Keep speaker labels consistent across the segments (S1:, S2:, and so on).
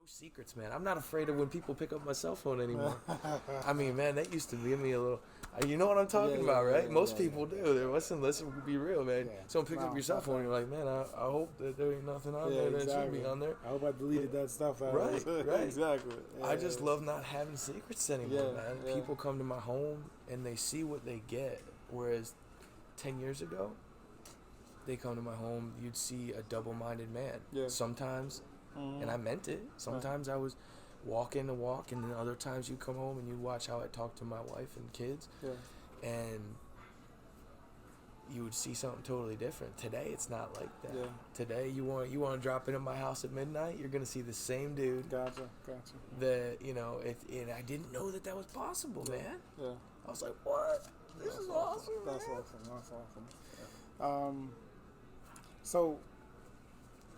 S1: Secrets, man. I'm not afraid of when people pick up my cell phone anymore. I mean, man, that used to give me a little. You know what I'm talking about, right? Most people do. Let's be real, man.
S2: Yeah.
S1: Someone picks up your cell phone, you're like, man, I hope that there ain't nothing on there that should be on there.
S2: I hope I deleted that stuff out.
S1: Right, right.
S2: Exactly. Yeah,
S1: I just love not having secrets anymore, man.
S2: Yeah.
S1: People come to my home and they see what they get, whereas 10 years ago, they come to my home, you'd see a double-minded man.
S2: Yeah.
S1: Sometimes, and I meant it. Sometimes I was walking the walk, and then other times you come home and you watch how I talk to my wife and kids, and you would see something totally different. Today, it's not like that.
S2: Yeah.
S1: Today, you want to drop in at my house at midnight, you're gonna see the same dude.
S2: Gotcha.
S1: That and I didn't know that was possible, man.
S2: Yeah.
S1: I was like, what? This is awesome.
S2: That's
S1: man.
S2: awesome. So,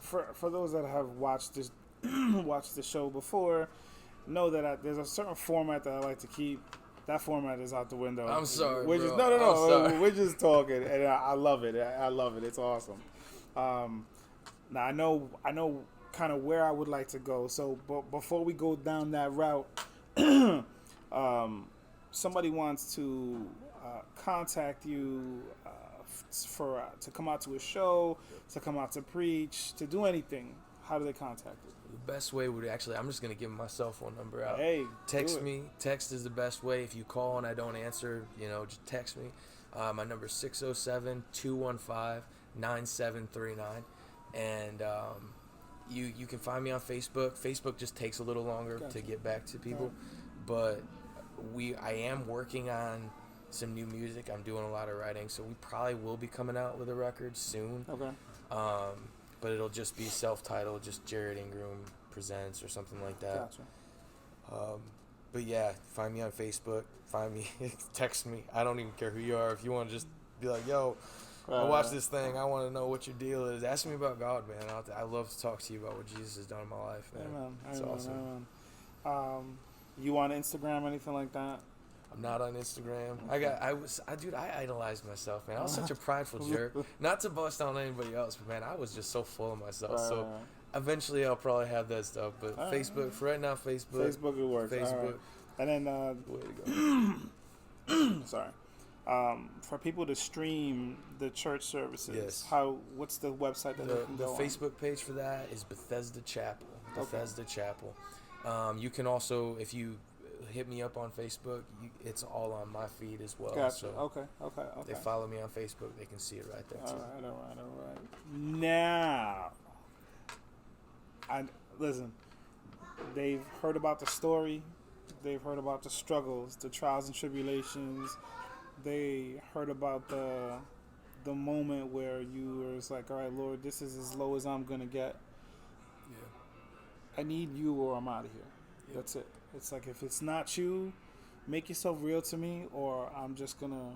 S2: for those that have watched this, watched the show before, know that there's a certain format that I like to keep. That format is out the window.
S1: I'm sorry,
S2: We're
S1: bro.
S2: just, no.
S1: I'm sorry.
S2: We're just talking, and I love it. I love it. It's awesome. Now I know kind of where I would like to go. So, but before we go down that route, somebody wants to contact you to come out to a show, to come out to preach, to do anything. How do they contact you?
S1: The best way would actually, I'm just going to give my cell phone number out.
S2: Hey,
S1: text me. Text is the best way. If you call and I don't answer, just text me. My number is 607-215-9739. And you can find me on Facebook. Facebook just takes a little longer to get back to people. But I am working on some new music. I'm doing a lot of writing, so we probably will be coming out with a record soon.
S2: Okay.
S1: But it'll just be self-titled, just Jared Ingraham Presents or something like that.
S2: Gotcha.
S1: But yeah, find me on Facebook. Find me, text me. I don't even care who you are. If you want to just be like, yo, I watched this thing. I want to know what your deal is. Ask me about God, man. I love to talk to you about what Jesus has done in my life, man.
S2: Amen.
S1: It's awesome.
S2: You on Instagram, anything like that?
S1: I'm not on Instagram. Dude, I idolized myself, man. I was such a prideful jerk. Not to bust on anybody else, but man, I was just so full of myself. So eventually I'll probably have that stuff. But Facebook, for right now, Facebook.
S2: Facebook will work.
S1: Facebook.
S2: And then,
S1: way to go.
S2: sorry. For people to stream the church services,
S1: yes.
S2: What's the website that they can go on?
S1: The Facebook page for that is Bethesda Chapel. Bethesda Chapel. You can also, if you hit me up on Facebook, it's all on my feed as well.
S2: Gotcha.
S1: So
S2: Okay.
S1: if they follow me on Facebook, they can see it right there too.
S2: All right. Now, listen. They've heard about the story. They've heard about the struggles, the trials and tribulations. They heard about the moment where you were like, all right, Lord, this is as low as I'm gonna get.
S1: Yeah.
S2: I need you, or I'm out of here. Yep. That's it. It's like, if it's not you, make yourself real to me, or I'm gonna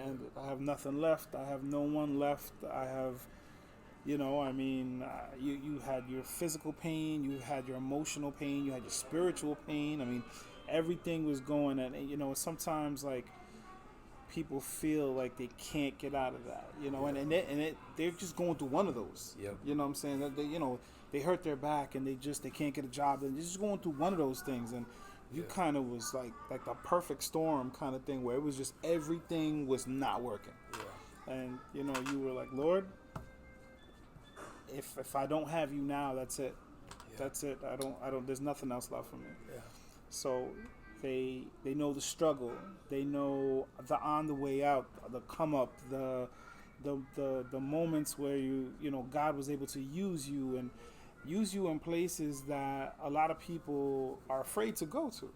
S2: end it. I have nothing left. I have no one left. I have, you had your physical pain, you had your emotional pain, you had your spiritual pain. I mean, everything was going, and sometimes like people feel like they can't get out of that, they're just going through one of those.
S1: Yep.
S2: You know what I'm saying? That they hurt their back and they can't get a job, and they're just going through one of those things. And you kind of was like the perfect storm kind of thing, where it was just everything was not working.
S1: Yeah.
S2: And you were like, Lord, if I don't have you now, that's it.
S1: Yeah.
S2: That's it. I don't. There's nothing else left for me.
S1: Yeah.
S2: So they know the struggle. They know the on the way out, the come up, the moments where God was able to use you in places that a lot of people are afraid to go to.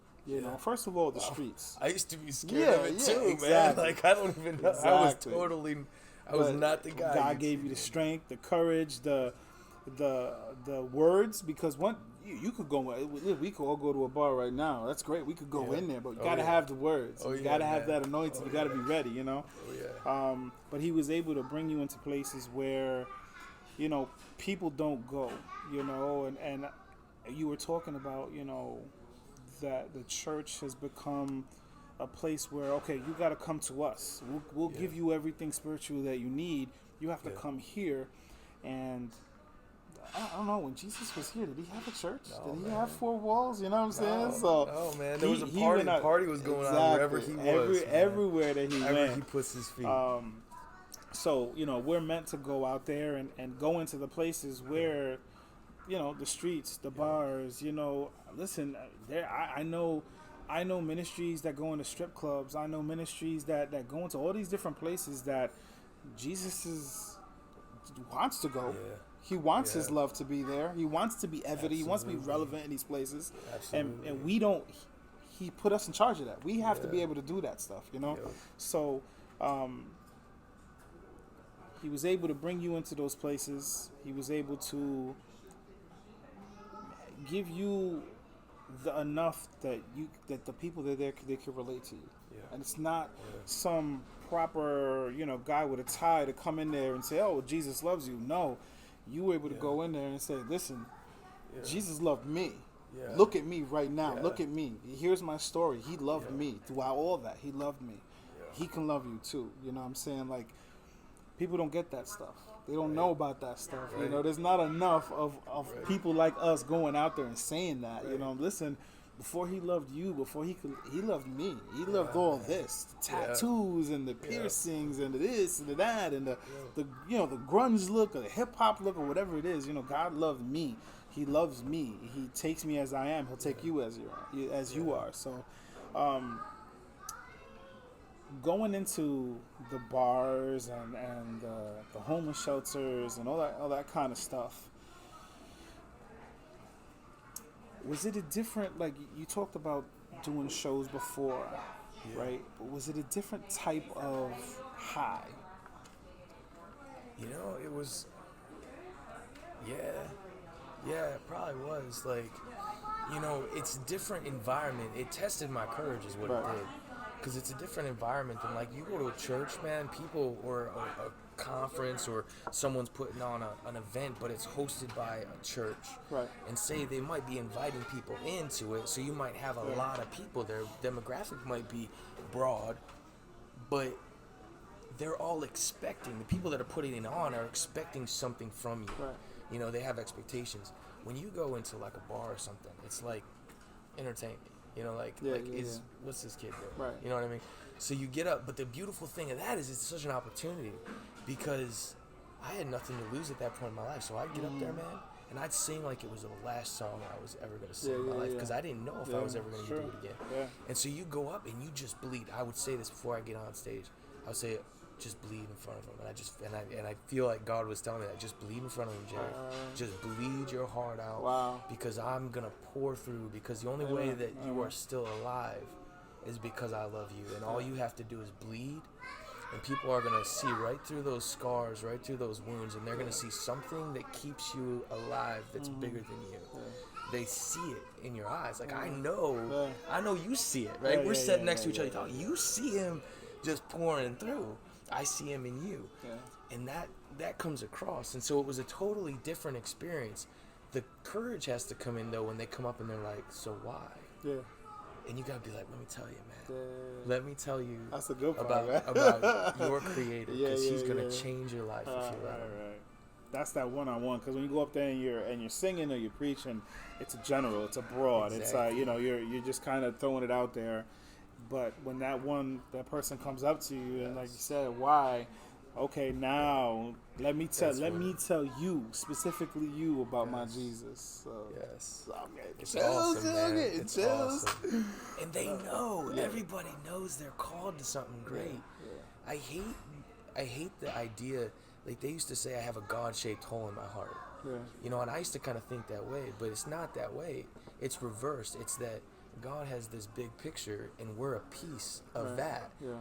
S2: First of all, the streets.
S1: I used to be scared of it too,
S2: exactly.
S1: man. Like, I don't even know.
S2: Exactly.
S1: I was not the guy.
S2: God gave you the strength, the courage, the words, because you could go. We could all go to a bar right now. That's great. We could go in there, but you gotta have the words. You gotta have that anointing. You gotta be ready. But He was able to bring you into places where, people don't go. And you were talking about, that the church has become a place where, okay, you got to come to us. We'll give you everything spiritual that you need. You have to come here. And I don't know, when Jesus was here, did he have a church?
S1: No,
S2: Did he
S1: man.
S2: have 4 walls? You know what I'm saying?
S1: No,
S2: So
S1: no, man. There was a
S2: he
S1: party.
S2: went out,
S1: Party was going on wherever he was.
S2: Everywhere that he
S1: Wherever
S2: went.
S1: he puts his feet.
S2: So, we're meant to go out there and go into the places where, the streets, the bars, listen, I know ministries that go into strip clubs. I know ministries that go into all these different places that Jesus wants to go.
S1: Yeah.
S2: He wants his love to be there. He wants to be evident. He wants to be relevant in these places.
S1: Absolutely.
S2: And we don't, he put us in charge of that. We have to be able to do that stuff, So, he was able to bring you into those places. He was able to give you enough that the people that are there, they can relate to you. Yeah. And it's not some proper, guy with a tie to come in there and say, "Oh, Jesus loves you." No, you were able to go in there and say, "Listen, Jesus loved me. Yeah. Look at me right now. Yeah. Look at me. Here's my story. He loved me throughout all that. He loved me. Yeah. He can love you too." You know what I'm saying? Like, people don't get that stuff. They don't know about that stuff. Right. There's not enough of people like us going out there and saying that. Right. Listen, before he loved you, he loved me. He loved all this, the tattoos and the piercings and the this and the that and the grunge look or the hip hop look or whatever it is. God loved me. He loves me. He takes me as I am. He'll take you as you are. So, going into the bars and the homeless shelters and all that kind of stuff, was it a different, like you talked about doing shows before, right? But was it a different type of high?
S1: It was, it probably was. Like, it's a different environment. It tested my courage is what it did. Because it's a different environment than, like, you go to a church, man, people, or a conference, or someone's putting on an event, but it's hosted by a church. Right. And say they might be inviting people into it, so you might have a lot of people there. Demographic might be broad, but they're all expecting, the people that are putting it on are expecting something from you. Right. They have expectations. When you go into, like, a bar or something, it's like entertainment. What's this kid doing? Right. You know what I mean? So you get up, but the beautiful thing of that is it's such an opportunity, because I had nothing to lose at that point in my life. So I'd get up there, man, and I'd sing like it was the last song I was ever going to sing in my life, because I didn't know if I was ever going to do it again. Yeah. And so you go up and you just bleed. I would say this before I get on stage. I would say, just bleed in front of him, and I feel like God was telling me that, just bleed in front of him, Jared. Just bleed your heart out, because I'm gonna pour through. Because the only way that you are still alive is because I love you, and all you have to do is bleed, and people are gonna see right through those scars, right through those wounds, and they're gonna see something that keeps you alive that's bigger than you. They see it in your eyes. Like, I know you see it, right? We're sitting next to each other talking. You see him just pouring through. I see him in you. And that comes across. And so it was a totally different experience. The courage has to come in, though, when they come up and they're like, "So why?" Yeah. And you gotta be like, "Let me tell you, man. Let me tell you
S2: That's a good part,
S1: about your creator, because he's gonna change your life if you let him."
S2: Right. That's that one-on-one. Because when you go up there and you're singing or you're preaching, it's a general, it's a broad. Exactly. It's you're just kind of throwing it out there. But when that person comes up to you and, like you said, why? Okay, now let me tell you, specifically you, about my Jesus. So,
S1: yes,
S2: it's awesome, man. It's awesome.
S1: And they know. Everybody knows they're called to something great. I hate the idea. Like, they used to say, I have a God-shaped hole in my heart. And I used to kind of think that way, but it's not that way. It's reversed. It's that God has this big picture, and we're a piece of that. Yeah.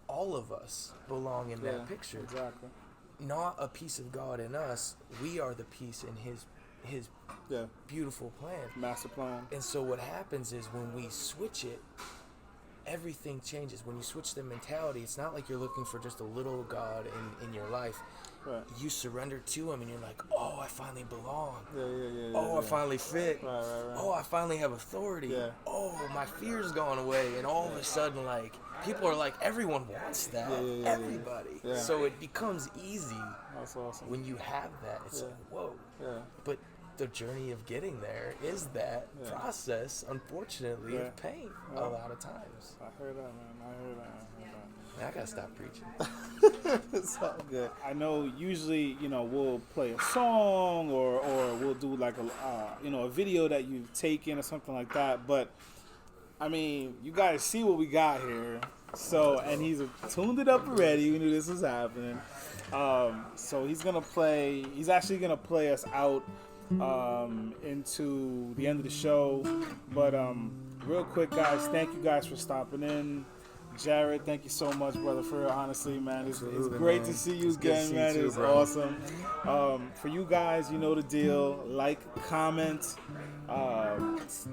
S1: All of us belong in that picture. Exactly. Not a piece of God in us. We are the piece in His beautiful plan.
S2: Master plan.
S1: And so what happens is, when we switch it, everything changes. When you switch the mentality, it's not like you're looking for just a little God in your life. Right. You surrender to him, and you're like, "Oh, I finally belong. I finally fit. Right. Oh, I finally have authority. Oh, my fear's gone away." And all of a sudden, like, people are like, everyone wants that. Everybody.
S2: Yeah.
S1: So it becomes easy.
S2: That's awesome.
S1: When you have that. It's like, whoa.
S2: Yeah.
S1: But the journey of getting there is that process, unfortunately, of pain a lot of times.
S2: I heard that, man. I heard that.
S1: I gotta stop preaching.
S2: It's all good. I know usually, we'll play a song or we'll do like a video that you've taken or something like that. But I mean, you guys see what we got here. So, and he's tuned it up already. We knew this was happening. So he's actually gonna play us out into the end of the show. But real quick, guys, thank you guys for stopping in. Jared, thank you so much, brother. For real, honestly, man, it's great to see you again, man. It's awesome. For you guys, you know the deal. Like, comment,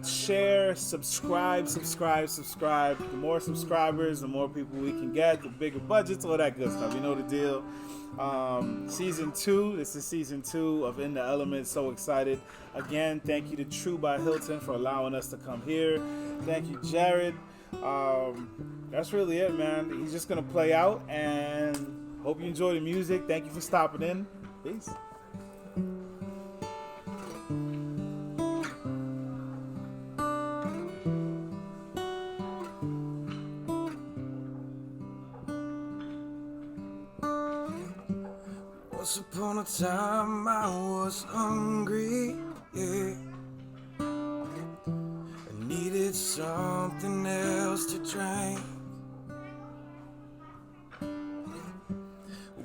S2: share, subscribe. The more subscribers, the more people we can get, the bigger budgets, all that good stuff. You know the deal. Season 2. This is season 2 of In the Element. So excited. Again, thank you to True by Hilton for allowing us to come here. Thank you, Jared. That's really it, man. He's just gonna play out, and hope you enjoy the music. Thank you for stopping in. Peace.
S1: Once upon a time I was hungry, yeah. I needed something else to drink.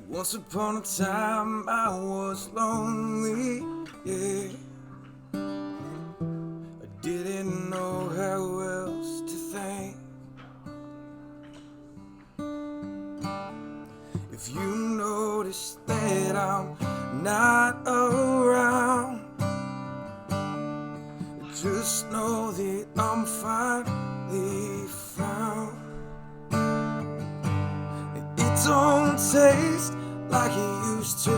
S1: Once upon a time I was lonely, yeah. I didn't know how else to think. If you notice that I'm not around, just know that I'm finally found. It don't taste like it used to.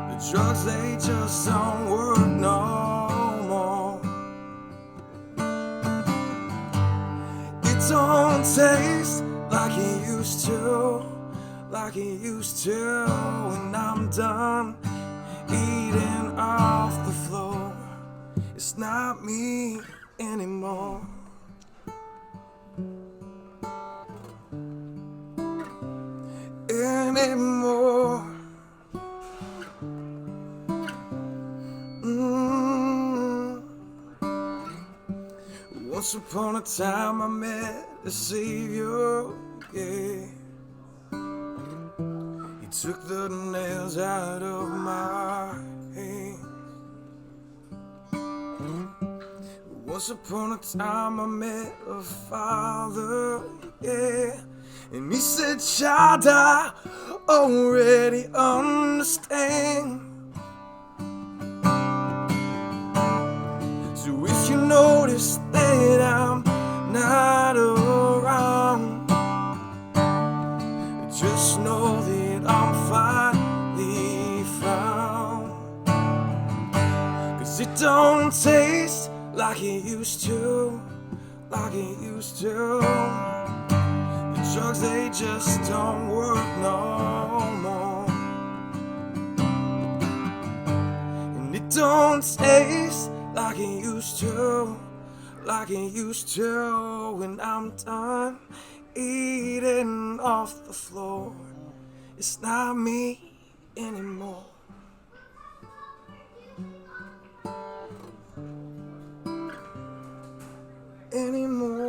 S1: The drugs, they just don't work no more. It don't taste like it used to, like it used to. When I'm done eating off the floor, it's not me anymore. Anymore. Once upon a time I met a savior, yeah. He took the nails out of my hands. Once upon a time I met a father, yeah. And he said, child, I already understand. So if you notice that I'm not around, just know that I'm finally found. 'Cause it don't taste like it used to, like it used to. The drugs, they just don't work no more. And it don't taste like it used to, like it used to. When I'm done eating off the floor, it's not me anymore. Anymore.